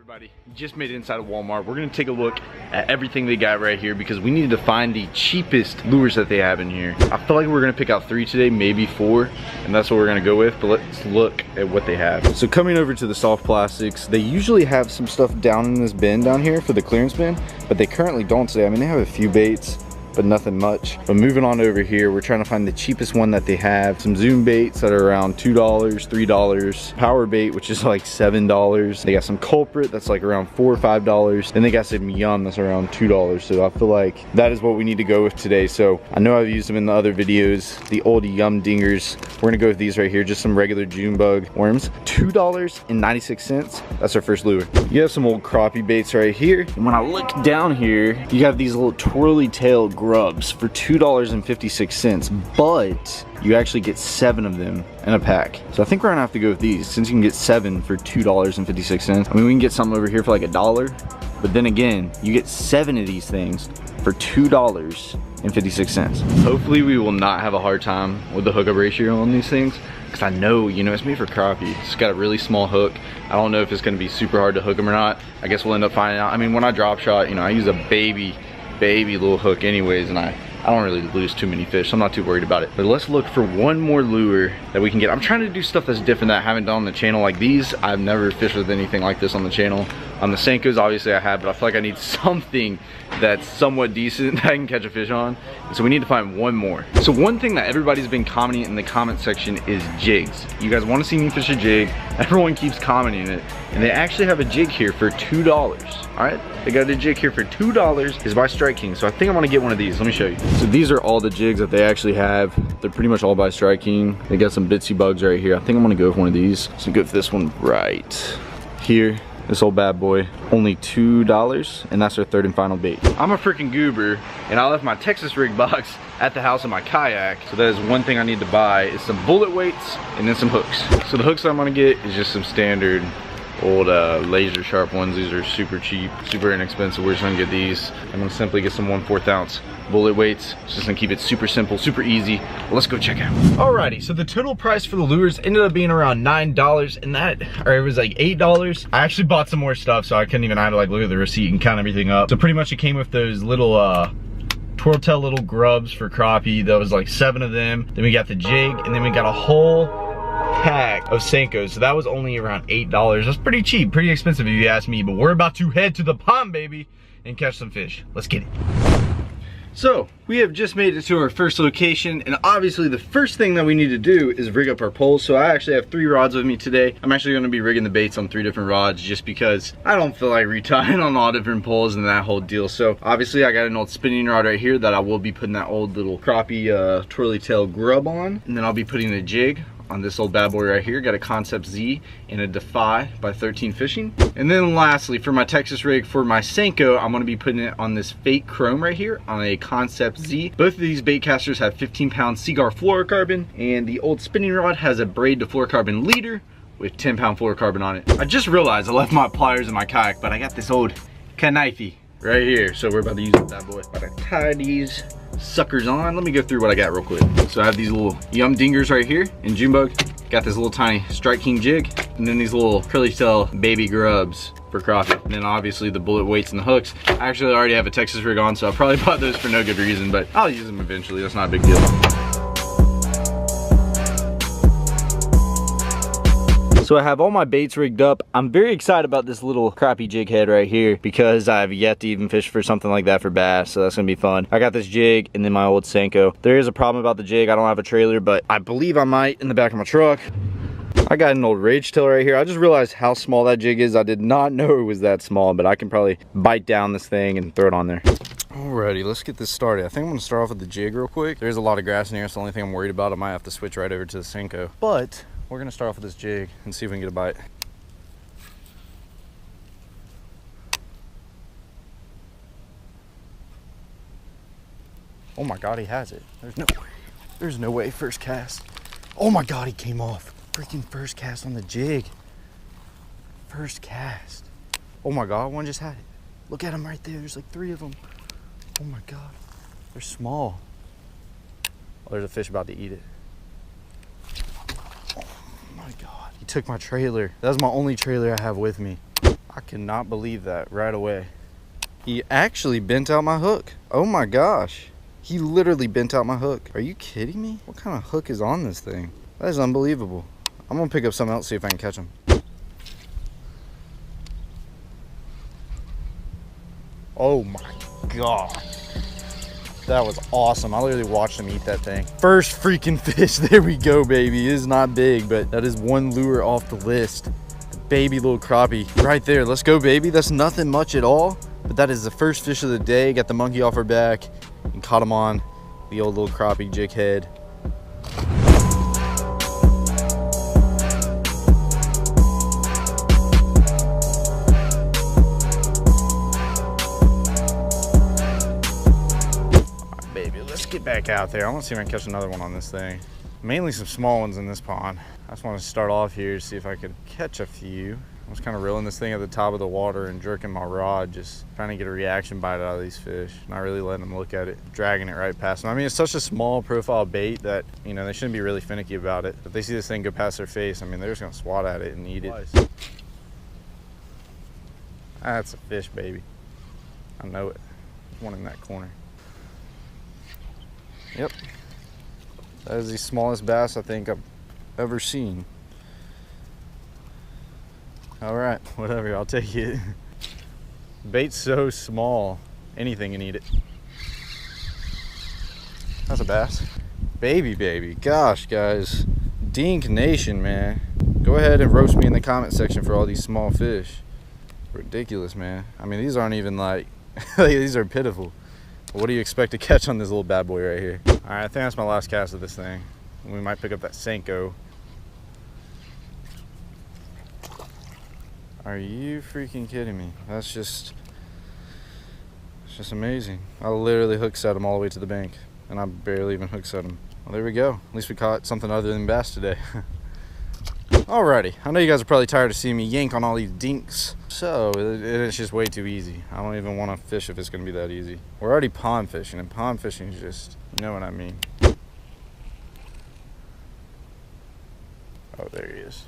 everybody, just made it inside of Walmart. We're gonna take a look at everything they got right here because we need to find the cheapest lures that they have in here. I feel like we're gonna pick out 3 today, maybe 4, and that's what we're gonna go with, but let's look at what they have. So coming over to the soft plastics, they usually have some stuff down in this bin down here for the clearance bin, but they currently don't today. I mean, they have a few baits, but nothing much. But moving on over here, we're trying to find the cheapest one that they have. Some zoom baits that are around $2, $3. Power bait, which is like $7. They got some culprit that's like around $4 or $5. Then they got some yum that's around $2. So I feel like that is what we need to go with today. So I know I've used them in the other videos, the old yum dingers. We're gonna go with these right here, just some regular June bug worms. $2.96. That's our first lure. You have some old crappie baits right here. And when I look down here, you have these little twirly tailed grubs for $2.56, but you actually get 7 of them in a pack. So I think we're gonna have to go with these since you can get 7 for $2.56. I mean, we can get something over here for like $1, but then again, you get 7 of these things for $2.56. Hopefully we will not have a hard time with the hookup ratio on these things, because I know, you know, it's made for crappie. It's got a really small hook. I don't know if it's gonna be super hard to hook them or not. I guess we'll end up finding out. I mean, when I drop shot, you know, I use a baby little hook anyways, and I don't really lose too many fish, so I'm not too worried about it. But let's look for one more lure that we can get. I'm trying to do stuff that's different that I haven't done on the channel. Like these, I've never fished with anything like this on the channel. On the Senkos, obviously I have, but I feel like I need something that's somewhat decent that I can catch a fish on. And so we need to find one more. So one thing that everybody's been commenting in the comment section is jigs. You guys want to see me fish a jig? Everyone keeps commenting it. And they actually have a jig here for $2. All right, they got a jig here for $2. It's by Strike King. So I think I'm gonna get one of these. Let me show you. So these are all the jigs that they actually have. They're pretty much all by Strike King. They got some bitsy bugs right here. I think I'm gonna go with one of these. So go for this one right here. This old bad boy, only $2, and that's our 3rd and final bait. I'm a freaking goober, and I left my Texas rig box at the house in my kayak, so that is one thing I need to buy, is some bullet weights and then some hooks. So the hooks I'm gonna get is just some standard old laser sharp ones. These are super cheap, super inexpensive. We're just gonna get these. I'm gonna simply get some 1/4 ounce bullet weights. It's just gonna keep it super simple, super easy. Let's go check out. Alrighty, so the total price for the lures ended up being around $9, and or it was like $8. I actually bought some more stuff, so I couldn't even, I had to like look at the receipt and count everything up. So pretty much it came with those little twirl tail little grubs for crappie. That was like 7 of them. Then we got the jig, and then we got a whole pack of Senkos. So that was only around $8. That's pretty cheap, pretty expensive if you ask me, but we're about to head to the pond, baby, and catch some fish. Let's get it. So we have just made it to our first location, and obviously the first thing that we need to do is rig up our poles. So I actually have 3 rods with me today. I'm actually going to be rigging the baits on 3 different rods just because I don't feel like retying on all different poles and that whole deal. So obviously I got an old spinning rod right here that I will be putting that old little crappie twirly tail grub on, and then I'll be putting a jig on this old bad boy right here. Got a Concept Z and a Defy by 13 Fishing. And then lastly, for my Texas rig, for my Senko, I'm gonna be putting it on this fake chrome right here on a Concept Z. Both of these bait casters have 15-pound Seaguar fluorocarbon, and the old spinning rod has a braid to fluorocarbon leader with 10-pound fluorocarbon on it. I just realized I left my pliers in my kayak, but I got this old knifey right here. So we're about to use that boy. About to tie these suckers on. Let me go through what I got real quick. So I have these little yum dingers right here in June bug. Got this little tiny Strike King jig, and then these little curly tail baby grubs for crappie. And then obviously the bullet weights and the hooks. I actually already have a Texas rig on, so I probably bought those for no good reason, but I'll use them eventually. That's not a big deal. So I have all my baits rigged up. I'm very excited about this little crappie jig head right here because I've yet to even fish for something like that for bass, so that's gonna be fun. I got this jig and then my old Senko. There is a problem about the jig. I don't have a trailer, but I believe I might in the back of my truck. I got an old rage tail right here. I just realized how small that jig is. I did not know it was that small, but I can probably bite down this thing and throw it on there. Alrighty, let's get this started. I think I'm gonna start off with the jig real quick. There's a lot of grass in here. It's the only thing I'm worried about. I might have to switch right over to the Senko, but we're gonna start off with this jig and see if we can get a bite. Oh my God, he has it. There's no way, first cast. Oh my God, he came off. Freaking first cast on the jig. First cast. Oh my God, one just had it. Look at him right there, there's like 3 of them. Oh my God, they're small. Oh, there's a fish about to eat it. Oh my God, he took my trailer. That's my only trailer I have with me. I cannot believe that right away. He actually bent out my hook. Oh my gosh. He literally bent out my hook. Are you kidding me? What kind of hook is on this thing? That is unbelievable. I'm gonna pick up something else, see if I can catch him. Oh my god. That was awesome. I literally watched him eat that thing. First freaking fish. There we go, baby. It is not big, but that is one lure off the list. The baby little crappie right there. Let's go, baby. That's nothing much at all, but that is the first fish of the day. Got the monkey off our back and caught him on the old little crappie jig head. Get back out there. I want to see if I can catch another one on this thing. Mainly some small ones in this pond. I just want to start off here to see if I could catch a few. I was kind of reeling this thing at the top of the water and jerking my rod, just trying to get a reaction bite out of these fish. Not really letting them look at it, dragging it right past them. I mean, it's such a small profile bait that, you know, they shouldn't be really finicky about it. If they see this thing go past their face, I mean, they're just going to swat at it and eat it. That's a fish, baby. I know it. There's one in that corner. Yep, that is the smallest bass I think I've ever seen. All right, whatever, I'll take it. Bait's so small, anything can eat it. That's a bass. Baby, gosh, guys. Dink Nation, man. Go ahead and roast me in the comment section for all these small fish. Ridiculous, man. I mean, these aren't even like, these are pitiful. What do you expect to catch on this little bad boy right here? All right, I think that's my last cast of this thing. We might pick up that Senko. Are you freaking kidding me? That's just, it's just amazing. I literally hook set him all the way to the bank, and I barely even hook set him. Well, there we go. At least we caught something other than bass today. Alrighty, I know you guys are probably tired of seeing me yank on all these dinks. So, it's just way too easy. I don't even want to fish if it's going to be that easy. We're already pond fishing, and pond fishing is just, you know what I mean. Oh, there he is.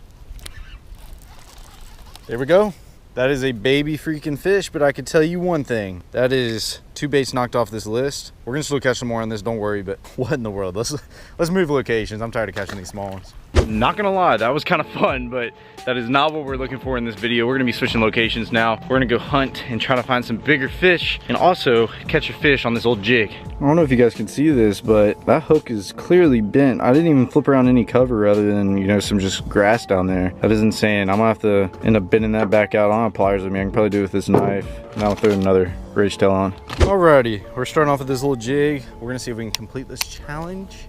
There we go. That is a baby freaking fish, but I can tell you one thing. That is 2 baits knocked off this list. We're going to still catch some more on this, don't worry, but what in the world? Let's move locations. I'm tired of catching these small ones. Not gonna lie, that was kind of fun, but that is not what we're looking for in this video. We're gonna be switching locations now. We're gonna go hunt and try to find some bigger fish and also catch a fish on this old jig. I don't know if you guys can see this, but that hook is clearly bent. I didn't even flip around any cover other than, you know, some just grass down there. That is insane. I'm gonna have to end up bending that back out. I don't have pliers with me. I can probably do it with this knife. Now I'll throw another ridge tail on. Alrighty, we're starting off with this little jig. We're gonna see if we can complete this challenge.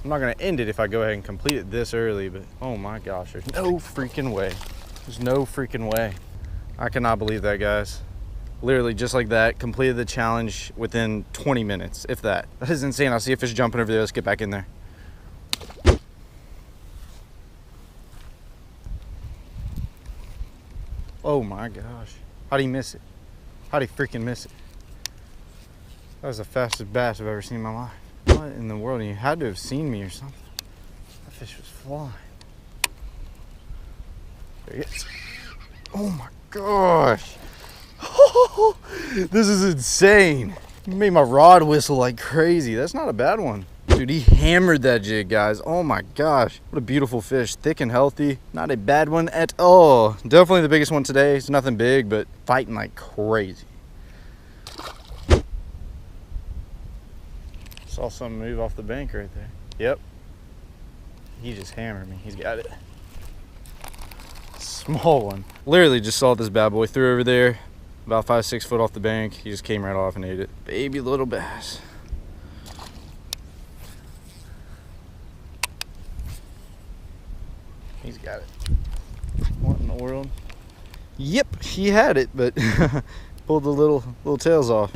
I'm not gonna end it if I go ahead and complete it this early, but oh my gosh, there's no freaking way. There's no freaking way. I cannot believe that, guys. Literally just like that, completed the challenge within 20 minutes, if that. That is insane. I see a fish jumping over there. Let's get back in there. Oh my gosh. How'd he miss it? How'd he freaking miss it? That was the fastest bass I've ever seen in my life. What in the world? You had to have seen me or something. That fish was flying. There he is. Oh my gosh. This is insane. You made my rod whistle like crazy. That's not a bad one. Dude, he hammered that jig, guys. Oh my gosh. What a beautiful fish. Thick and healthy. Not a bad one at all. Definitely the biggest one today. It's nothing big, but fighting like crazy. Saw something move off the bank right there. Yep. He just hammered me. He's got it. Small one. Literally just saw this bad boy through over there. About 5-6 foot off the bank. He just came right off and ate it. Baby little bass. He's got it. What in the world? Yep, he had it, but pulled the little tails off.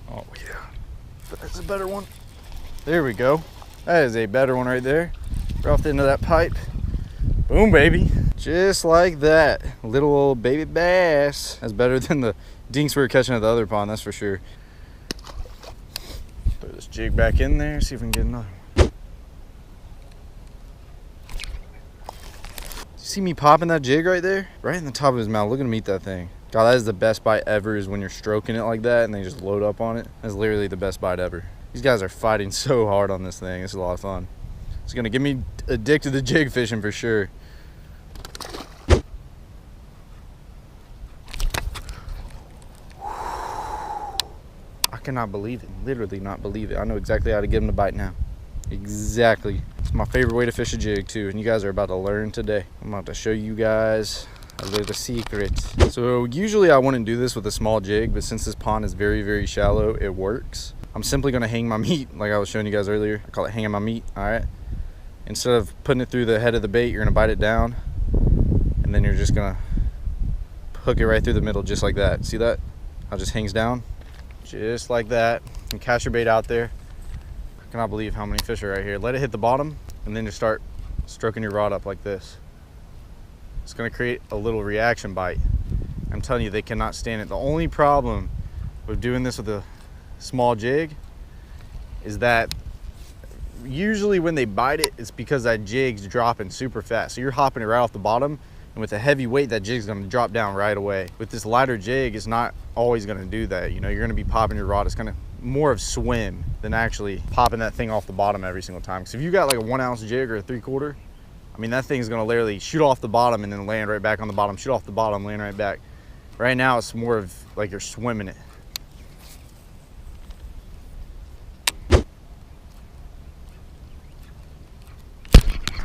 Oh yeah, that's a better one. There we go. That is a better one right there. Right off the end of that pipe. Boom, baby. Just like that. Little old baby bass. That's better than the dinks we were catching at the other pond, that's for sure. Throw this jig back in there, see if we can get another one. See me popping that jig right there? Right in the top of his mouth. Look at him eat that thing. God, that is the best bite ever, is when you're stroking it like that and they just load up on it. That's literally the best bite ever. These guys are fighting so hard on this thing. It's a lot of fun. It's gonna get me addicted to jig fishing for sure. I cannot believe it. Literally not believe it. I know exactly how to get him to bite now. Exactly. It's my favorite way to fish a jig too, and you guys are about to learn today. I'm about to show you guys a little secret. So usually I wouldn't do this with a small jig, but since this pond is very, very shallow, it works. I'm simply gonna hang my meat like I was showing you guys earlier. I call it hanging my meat, all right? Instead of putting it through the head of the bait, you're gonna bite it down, and then you're just gonna hook it right through the middle, just like that. See that? How it just hangs down? Just like that. And cast your bait out there. I cannot believe how many fish are right here. Let it hit the bottom, and then just start stroking your rod up like this. It's gonna create a little reaction bite. I'm telling you, they cannot stand it. The only problem with doing this with a small jig is that usually when they bite it, it's because that jig's dropping super fast. So you're hopping it right off the bottom, and with a heavy weight, that jig's gonna drop down right away. With this lighter jig, it's not always gonna do that. You know, you're gonna be popping your rod. It's gonna more of swim than actually popping that thing off the bottom every single time. Because if you got like a 1 ounce jig or a 3/4, I mean, that thing's gonna literally shoot off the bottom and then land right back on the bottom, shoot off the bottom, land right back. Right now, it's more of like you're swimming it.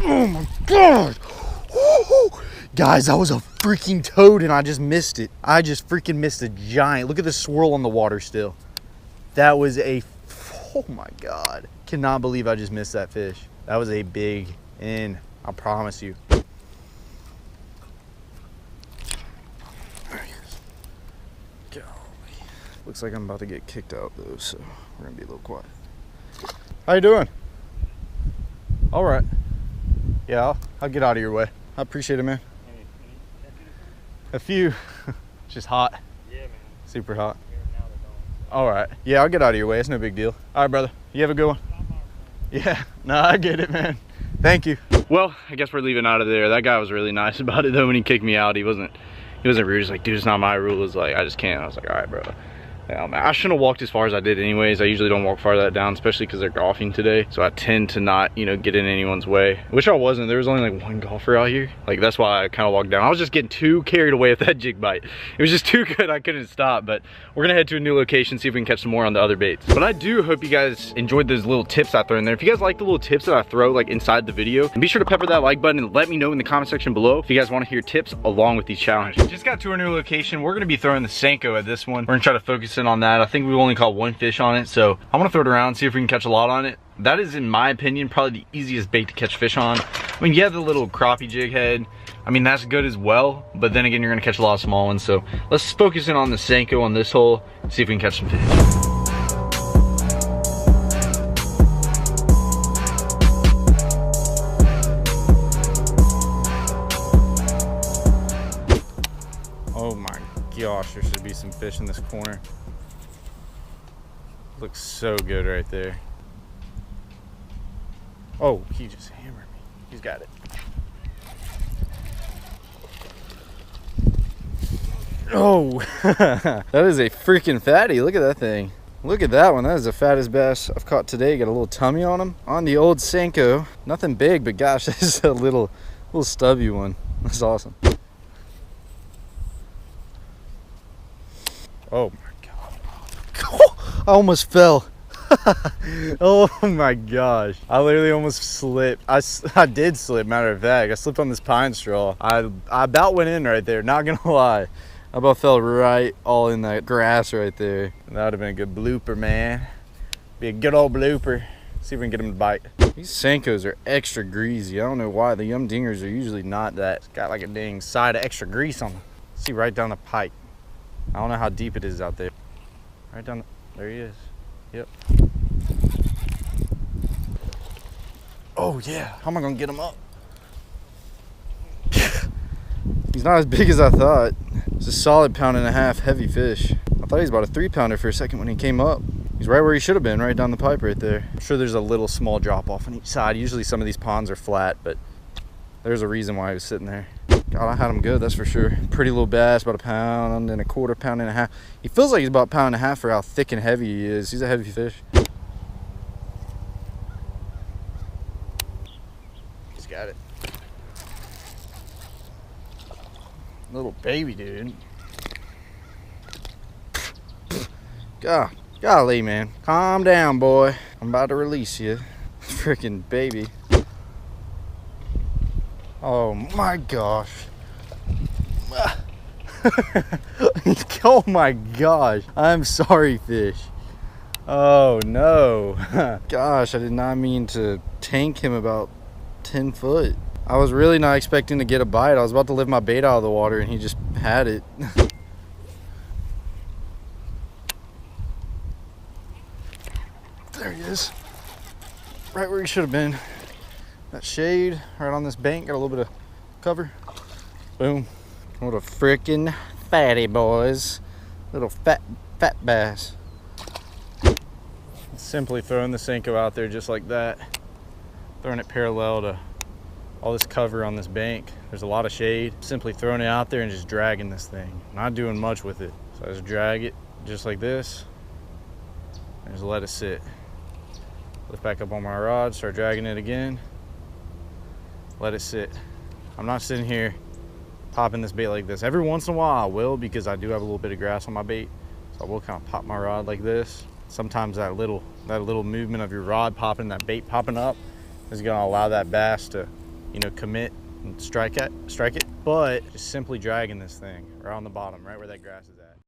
Oh my God. Guys, that was a freaking toad and I just missed it. I just freaking missed a giant. Look at the swirl on the water still. That was a, oh my God. Cannot believe I just missed that fish. That was a big in, I promise you. There he is. Golly. Looks like I'm about to get kicked out though, so we're gonna be a little quiet. How you doing? All right. Yeah, I'll get out of your way. I appreciate it, man. A few. It's just hot. Yeah, man. Super hot. All right. Yeah, I'll get out of your way. It's no big deal. All right, brother. You have a good one. Yeah. No, I get it, man. Thank you. Well, I guess we're leaving out of there. That guy was really nice about it though. When he kicked me out, he wasn't rude. He's like, dude, it's not my rule. It was like, I just can't. I was like, all right, bro. Yeah, man, I shouldn't have walked as far as I did anyways. I usually don't walk far that down, especially because they're golfing today. So I tend to not, you know, get in anyone's way. Which I wasn't. There was only like one golfer out here. Like, that's why I kind of walked down. I was just getting too carried away with that jig bite. It was just too good. I couldn't stop. But we're going to head to a new location, see if we can catch some more on the other baits. But I do hope you guys enjoyed those little tips I throw in there. If you guys like the little tips that I throw like inside the video, and be sure to pepper that like button and let me know in the comment section below if you guys want to hear tips along with these challenges. Just got to our new location. We're going to be throwing the Senko at this one. We're going to try to focus in on that. I think we only caught one fish on it, so I'm gonna throw it around, see if we can catch a lot on it. That is, in my opinion, probably the easiest bait to catch fish on. I mean, you have the little crappie jig head. I mean, that's good as well, but then again, you're gonna catch a lot of small ones. So let's focus in on the Senko on this hole, see if we can catch some fish. Oh my gosh, there should be some fish in this corner. Looks so good right there. Oh, he just hammered me. He's got it. Oh, that is a freaking fatty. Look at that thing. Look at that one. That is the fattest bass I've caught today. Got a little tummy on him. On the old Senko. Nothing big, but gosh, this is a little stubby one. That's awesome. Oh my God. I almost fell. Oh my gosh. I literally almost slipped. I did slip, matter of fact. I slipped on this pine straw. I about went in right there, not gonna lie. I about fell right all in that grass right there. That would have been a good blooper, man. Be a good old blooper. See if we can get him to bite. These Senkos are extra greasy. I don't know why. The Yum Dingers are usually not that. It's got like a dang side of extra grease on them. See right down the pipe. I don't know how deep it is out there. Right down, there he is. Yep. Oh yeah, how am I gonna get him up? He's not as big as I thought. It's a solid 1.5 pound heavy fish. I thought he was about a 3-pounder for a second when he came up. He's right where he should have been, right down the pipe right there. I'm sure there's a little small drop off on each side. Usually some of these ponds are flat, but There's a reason why he was sitting there. God, I had him good, that's for sure. Pretty little bass, about 1 pound and a quarter, 1.5 pounds. He feels like he's about 1.5 pounds for how thick and heavy he is. He's a heavy fish. He's got it. Little baby, dude. God, golly, man. Calm down, boy. I'm about to release you. Freaking baby. Oh my gosh. Oh my gosh. I'm sorry, fish. Oh no. Gosh, I did not mean to tank him about 10 foot. I was really not expecting to get a bite. I was about to lift my bait out of the water and he just had it. There he is. Right where he should have been. That shade right on this bank, got a little bit of cover. Boom. What a freaking fatty, boys. Little fat bass. Simply throwing the Senko out there just like that. Throwing it parallel to all this cover on this bank. There's a lot of shade. Simply throwing it out there and just dragging this thing. Not doing much with it. So I just drag it just like this. And just let it sit. Lift back up on my rod, start dragging it again. Let it sit. I'm not sitting here popping this bait like this. Every once in a while I will, because I do have a little bit of grass on my bait. So I will kind of pop my rod like this. Sometimes that little movement of your rod popping, that bait popping up, is gonna allow that bass to, you know, commit and strike it. But just simply dragging this thing right on the bottom, right where that grass is at.